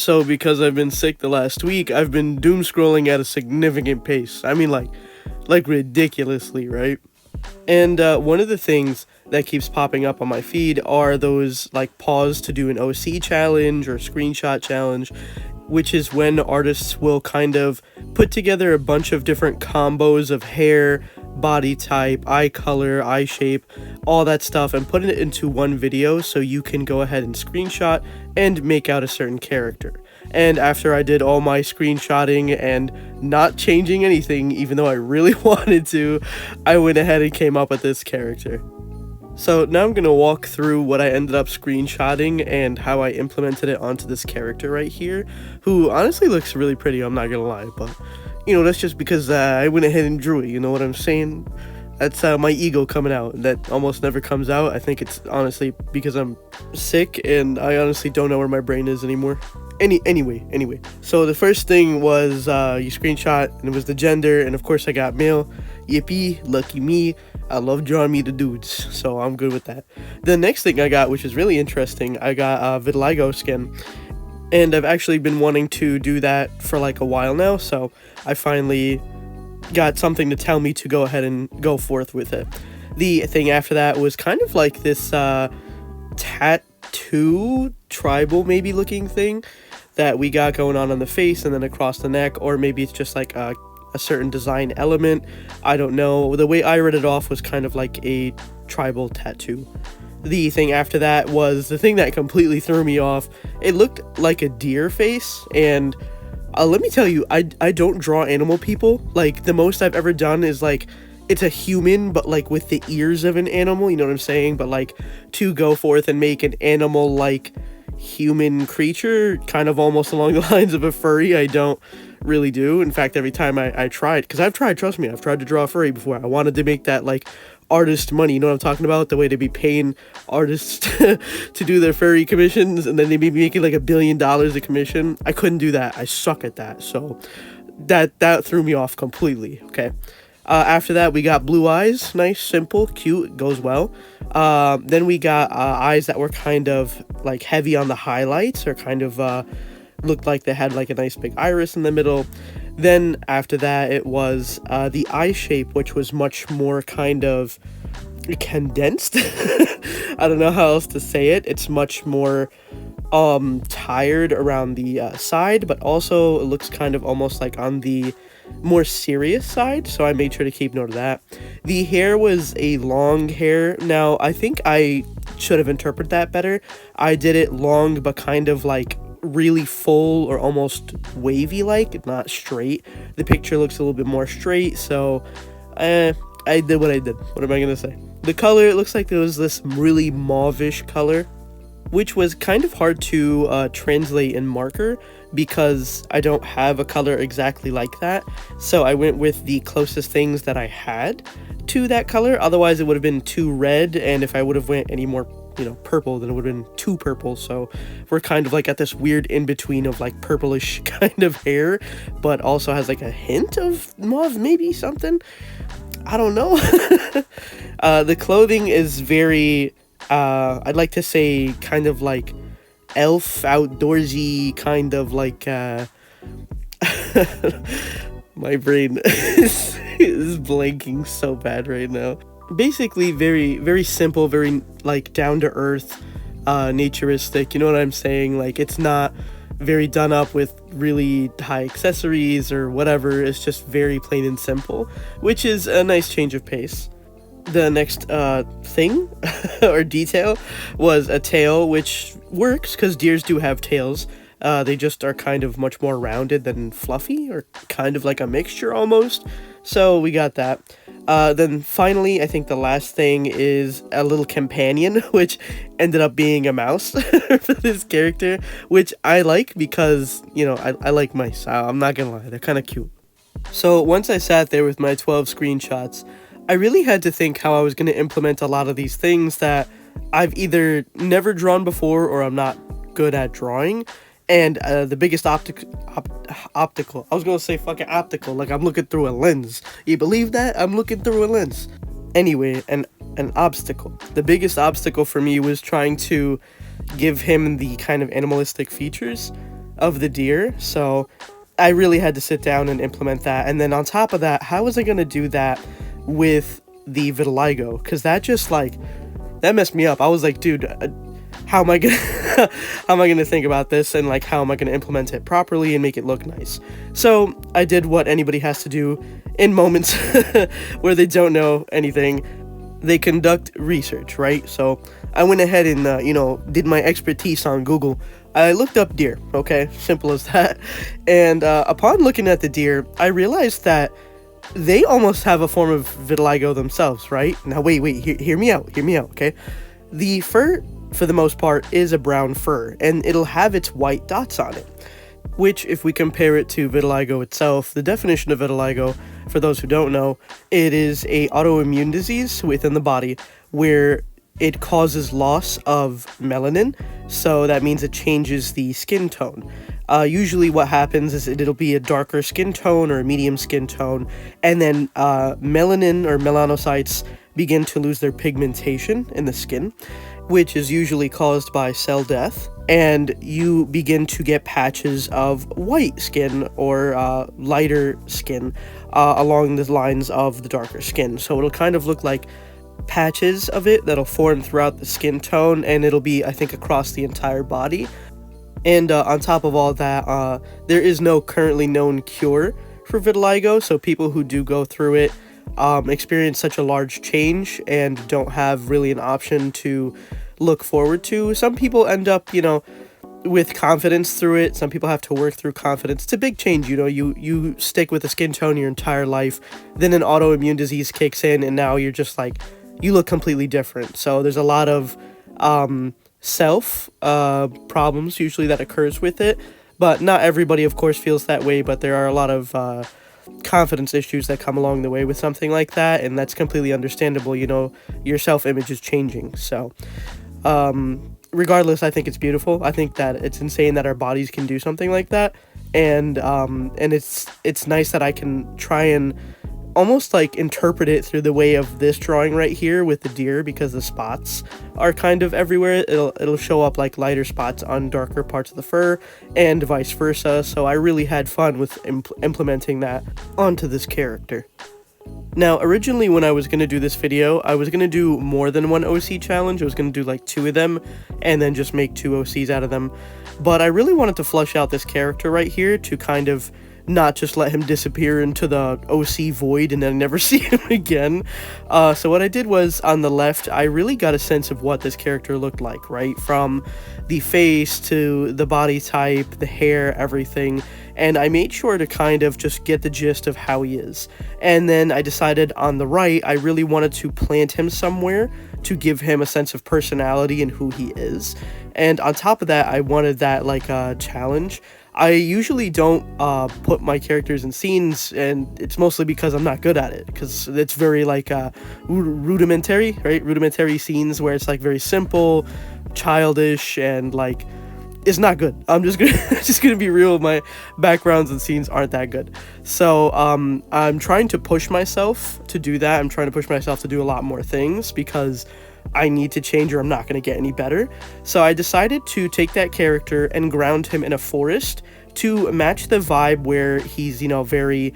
So because I've been sick the last week, I've been doom scrolling at a significant pace. I mean, like ridiculously, right? And one of the things that keeps popping up on my feed are those like pause to do an OC challenge or screenshot challenge, which is when artists will kind of put together a bunch of different combos of hair, body type, eye color, eye shape, all that stuff, and put it into one video so you can go ahead and screenshot and make out a certain character. And after I did all my screenshotting and not changing anything, even though I really wanted to, I went ahead and came up with this character. So now I'm going to walk through what I ended up screenshotting and how I implemented it onto this character right here, who honestly looks really pretty, I'm not going to lie, but, you know, that's just because I went ahead and drew it, you know what I'm saying? That's my ego coming out. That almost never comes out. I think it's honestly because I'm sick and I honestly don't know where my brain is anymore. Anyway. So the first thing was you screenshot and it was the gender, and of course I got male. Yippee, lucky me. I love drawing me the dudes, so I'm good with that. The next thing I got, which is really interesting, I got vitiligo skin. And I've actually been wanting to do that for like a while now, so I finally got something to tell me to go ahead and go forth with it. The thing after that was kind of like this tattoo, tribal maybe looking thing that we got going on the face and then across the neck, or maybe it's just like a certain design element. I don't know. The way I read it off was kind of like a tribal tattoo. The thing after that was the thing that completely threw me off. It looked like a deer face, and let me tell you, I don't draw animal people. Like, the most I've ever done is, like, it's a human, but, like, with the ears of an animal, you know what I'm saying? But, like, to go forth and make an animal-like human creature, kind of almost along the lines of a furry, I don't really do. In fact, every time I tried, because I've tried, trust me, I've tried to draw a furry before. I wanted to make that, like, artist money, you know what I'm talking about? The way to be paying artists to do their furry commissions, and then they be making like $1 billion a commission. I couldn't do that. I suck at that, so that threw me off completely. Okay. After that, we got blue eyes. Nice, simple, cute, goes well. Then we got eyes that were kind of like heavy on the highlights, or kind of looked like they had like a nice big iris in the middle. Then after that, it was the eye shape, which was much more kind of condensed. I don't know how else to say it. It's much more tired around the side, but also it looks kind of almost like on the more serious side, so I made sure to keep note of that. The hair was a long hair. Now, I think I should have interpreted that better. I did it long, but kind of like really full or almost wavy, like not straight. The picture looks a little bit more straight, so I did what I did. What am I gonna say? The color, it looks like there was this really mauve-ish color, which was kind of hard to translate in marker because I don't have a color exactly like that. So I went with the closest things that I had to that color. Otherwise, it would have been too red, and if I would have went any more, you know, purple, then it would have been too purple. So we're kind of like at this weird in-between of like purplish kind of hair, but also has like a hint of mauve, maybe something. I don't know. The clothing is very, I'd like to say kind of like elf, outdoorsy, kind of like, my brain is blanking so bad right now. Basically very, very simple, very like down to earth, naturistic, you know what I'm saying? Like, it's not very done up with really high accessories or whatever. It's just very plain and simple, which is a nice change of pace. The next thing or detail was a tail, which works because deers do have tails. They just are kind of much more rounded than fluffy, or kind of like a mixture almost. So we got that. Then finally, I think the last thing is a little companion, which ended up being a mouse for this character, which I like because, you know, I like mice. I'm not gonna lie, they're kind of cute. So once I sat there with my 12 screenshots, I really had to think how I was going to implement a lot of these things that I've either never drawn before or I'm not good at drawing. And the biggest optical, I was going to say fucking optical, like I'm looking through a lens. You believe that? I'm looking through a lens. Anyway, an obstacle. The biggest obstacle for me was trying to give him the kind of animalistic features. of the deer. So I really had to sit down and implement that. And then on top of that, how was I going to do that with the vitiligo? Because that just like, that messed me up. I was like, dude, how am I gonna how am I gonna think about this, and like how am I gonna implement it properly and make it look nice? So I did what anybody has to do in moments where they don't know anything. They conduct research, right? So I went ahead and did my expertise on Google. I looked up deer. Okay, simple as that. And upon looking at the deer, I realized that they almost have a form of vitiligo themselves, right? Now wait, hear me out, okay? The fur, for the most part, is a brown fur, and it'll have its white dots on it, which, if we compare it to vitiligo itself, the definition of vitiligo, for those who don't know, it is a autoimmune disease within the body where it causes loss of melanin, so that means it changes the skin tone. Usually what happens is it'll be a darker skin tone or a medium skin tone, and then melanin or melanocytes begin to lose their pigmentation in the skin, which is usually caused by cell death, and you begin to get patches of white skin or lighter skin along the lines of the darker skin. So it'll kind of look like patches of it that'll form throughout the skin tone, and it'll be, I think, across the entire body. And on top of all that, there is no currently known cure for vitiligo, so people who do go through it experience such a large change and don't have really an option to look forward to. Some people end up, with confidence through it. Some people have to work through confidence. It's a big change, you stick with a skin tone your entire life, then an autoimmune disease kicks in, and now you're just like, you look completely different. So there's a lot of self problems usually that occurs with it, but not everybody, of course, feels that way. But there are a lot of confidence issues that come along the way with something like that, and that's completely understandable. Your self-image is changing. So regardless, I think it's beautiful. I think that it's insane that our bodies can do something like that, and it's nice that I can try and almost like interpret it through the way of this drawing right here with the deer, because the spots are kind of everywhere. It'll show up like lighter spots on darker parts of the fur and vice versa. So I really had fun with implementing that onto this character. Now, originally when I was going to do this video, I was going to do more than one OC challenge. I was going to do like 2 of them and then just make 2 OCs out of them. But I really wanted to flush out this character right here to kind of not just let him disappear into the OC void and then never see him again. So what I did was, on the left, I really got a sense of what this character looked like, right? From the face to the body type, the hair, everything. And I made sure to kind of just get the gist of how he is. And then I decided on the right, I really wanted to plant him somewhere to give him a sense of personality and who he is. And on top of that, I wanted that like a challenge. I usually don't put my characters in scenes, and it's mostly because I'm not good at it, because it's very like rudimentary, right? Rudimentary scenes where it's like very simple, childish, and like it's not good. I'm just gonna be real. My backgrounds and scenes aren't that good. So I'm trying to push myself to do that. I'm trying to push myself to do a lot more things because I need to change or I'm not going to get any better. So I decided to take that character and ground him in a forest to match the vibe where he's, very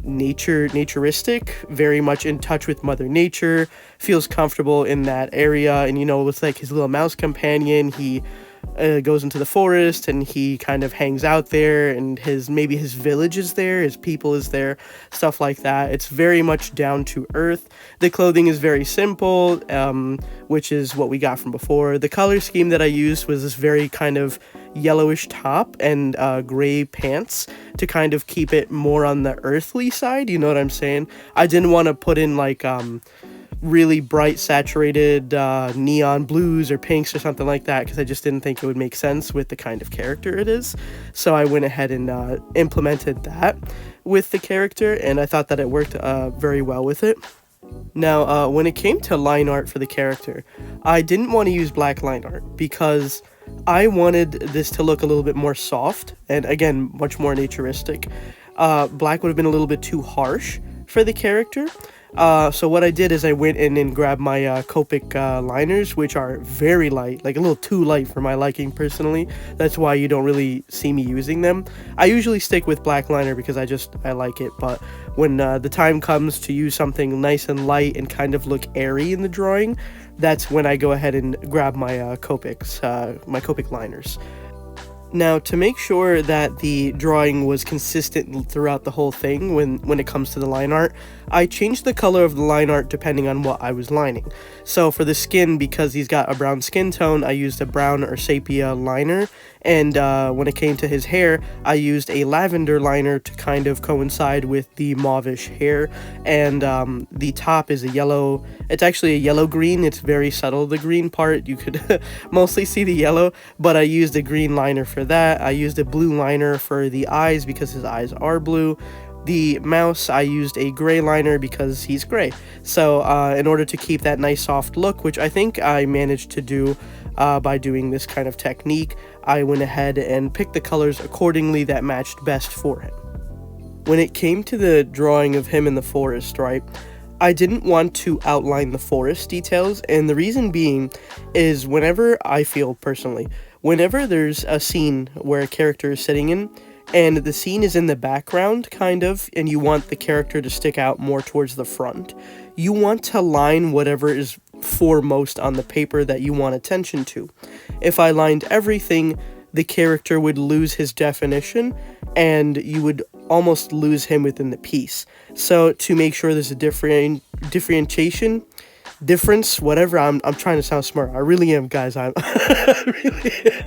naturistic, very much in touch with Mother Nature, feels comfortable in that area. And, with like his little mouse companion, he goes into the forest and he kind of hangs out there, and maybe his village is there, his people is there, stuff like that. It's very much down to earth. The clothing is very simple, which is what we got from before. The color scheme that I used was this very kind of yellowish top and gray pants to kind of keep it more on the earthly side, you know what I'm saying? I didn't want to put in like really bright saturated neon blues or pinks or something like that, because I just didn't think it would make sense with the kind of character it is. So I went ahead and implemented that with the character, and I thought that it worked very well with it. Now when it came to line art for the character, I didn't want to use black line art because I wanted this to look a little bit more soft and, again, much more naturistic. Black would have been a little bit too harsh for the character. So what I did is I went in and grabbed my Copic liners, which are very light, like a little too light for my liking personally. That's why you don't really see me using them. I usually stick with black liner because I like it, but when the time comes to use something nice and light and kind of look airy in the drawing, that's when I go ahead and grab my my Copic liners. Now, to make sure that the drawing was consistent throughout the whole thing when it comes to the line art, I changed the color of the line art depending on what I was lining. So for the skin, because he's got a brown skin tone, I used a brown or sepia liner, and when it came to his hair, I used a lavender liner to kind of coincide with the mauvish hair, and the top is a yellow. It's actually a yellow-green. It's very subtle, the green part. You could mostly see the yellow, but I used a green liner for that. I used a blue liner for the eyes because his eyes are blue. The mouse, I used a gray liner because he's gray. So in order to keep that nice soft look, which I think I managed to do by doing this kind of technique, I went ahead and picked the colors accordingly that matched best for him. When it came to the drawing of him in the forest, right, I didn't want to outline the forest details, and the reason being is whenever there's a scene where a character is sitting in, and the scene is in the background, kind of, and you want the character to stick out more towards the front, you want to line whatever is foremost on the paper that you want attention to. If I lined everything, the character would lose his definition, and you would almost lose him within the piece. So to make sure there's a difference, whatever, I'm trying to sound smart. I really am, guys. I really am.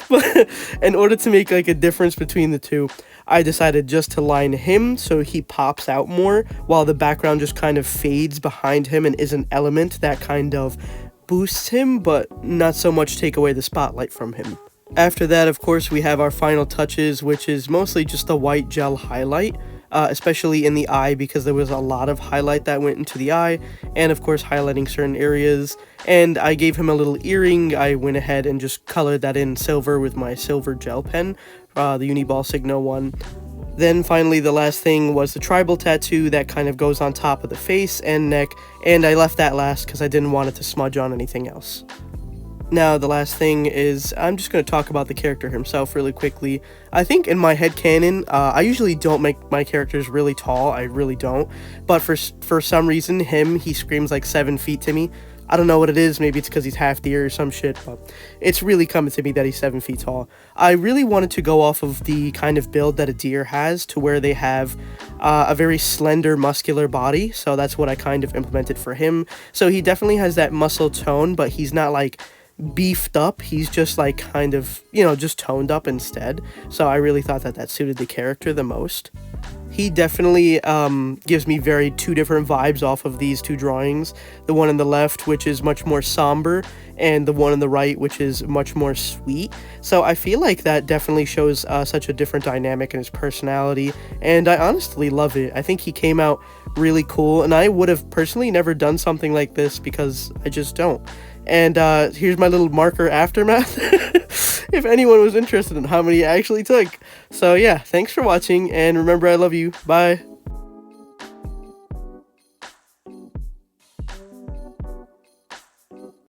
But in order to make like a difference between the two, I decided just to line him so he pops out more, while the background just kind of fades behind him and is an element that kind of boosts him, but not so much take away the spotlight from him. After that, of course, we have our final touches, which is mostly just a white gel highlight, especially in the eye, because there was a lot of highlight that went into the eye, and of course highlighting certain areas. And I gave him a little earring. I went ahead and just colored that in silver with my silver gel pen, the Uniball Signo one. Then finally, the last thing was the tribal tattoo that kind of goes on top of the face and neck, and I left that last because I didn't want it to smudge on anything else. Now, the last thing is, I'm just going to talk about the character himself really quickly. I think in my headcanon, I usually don't make my characters really tall, I really don't. But for some reason, he screams like 7 feet to me. I don't know what it is, maybe it's because he's half deer or some shit, but it's really coming to me that he's 7 feet tall. I really wanted to go off of the kind of build that a deer has, to where they have a very slender, muscular body, so that's what I kind of implemented for him. So he definitely has that muscle tone, but he's not like beefed up, he's just like kind of, just toned up instead. So I really thought that suited the character the most. He definitely gives me two different vibes off of these two drawings. The one on the left, which is much more somber, and the one on the right, which is much more sweet. So I feel like that definitely shows such a different dynamic in his personality, and I honestly love it. I think he came out really cool, and I would have personally never done something like this because I just don't. And here's my little marker aftermath if anyone was interested in how many I actually took. So yeah, thanks for watching, and remember, I love you. Bye.